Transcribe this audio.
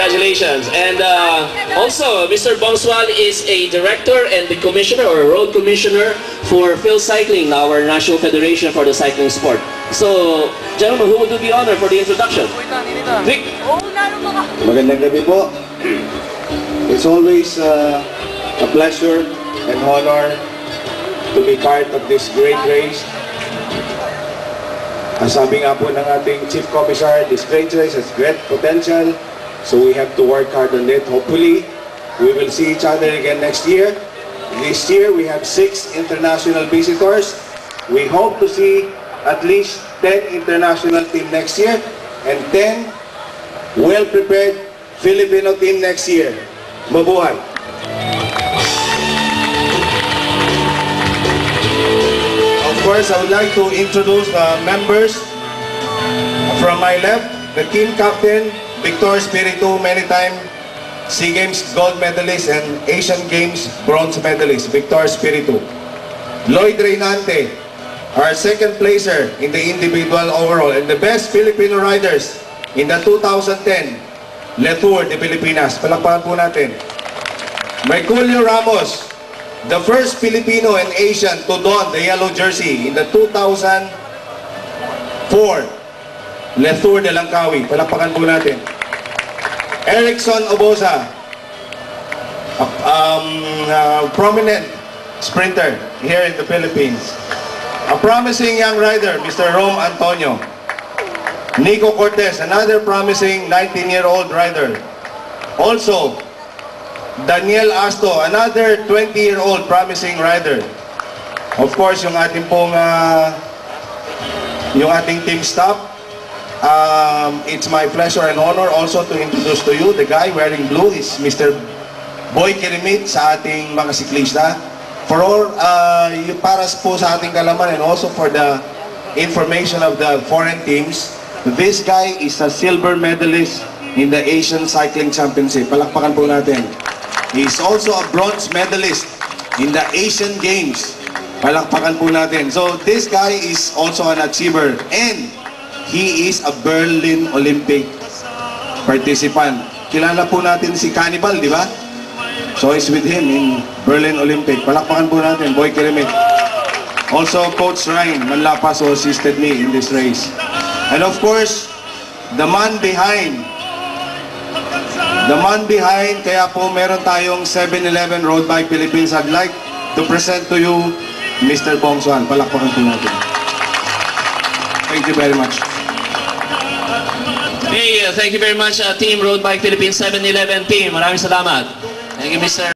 Congratulations. And also, Mr. Bongswal is a director and the commissioner or road commissioner for Phil Cycling, our national federation for the cycling sport. So, gentlemen, who will do the honor for the introduction? Vic. Magandang gabi po. It's always a pleasure and honor to be part of this great race. Ang sabi nga po ng ating Chief Commissar, this great race has great potential, so we have to work hard on it. Hopefully, we will see each other again next year. This year, we have 6 international visitors. We hope to see at least 10 international team next year and 10 well-prepared Filipino team next year. Mabuhay! Of course, I would like to introduce the members. From my left, the team captain, Victor Espiritu, many-time SEA Games gold medalist and Asian Games bronze medalist, Victor Espiritu. Lloyd Reynante, our second placer in the individual overall and the best Filipino riders in the 2010 Le Tour de Pilipinas. Palakpakan po natin. Merculio Ramos, the first Filipino and Asian to don the yellow jersey in the 2004 Le Tour de Langkawi. Palakpakan po natin. Erickson Obosa, a prominent sprinter here in the Philippines. A promising young rider, Mr. Rome Antonio. Nico Cortez, another promising 19-year-old rider. Also, Daniel Asto, another 20-year-old promising rider. Of course, yung ating pong yung ating team staff. It's my pleasure and honor also to introduce to you the guy wearing blue is Mr. Boy Kirimit sa ating mga siklista. For all, para po sa ating kalaman and also for the information of the foreign teams, this guy is a silver medalist in the Asian Cycling Championship. Palakpakan po natin. He is also a bronze medalist in the Asian Games. Palakpakan po natin. So this guy is also an achiever and he is a Berlin Olympic participant. Kilala po natin si Cannibal, di ba? So he's with him in Berlin Olympic. Palakpakan po natin, Boy Kirimit. Also, Coach Ryan Manlapas who assisted me in this race. And of course, the man behind, kaya po meron tayong 7-Eleven Road Bike Philippines. I'd like to present to you Mr. Bongswal. Palakpakan po natin. Thank you very much. Hey, thank you very much, Team Road Bike Philippines 7-Eleven team. Maraming salamat. Thank you, Mr.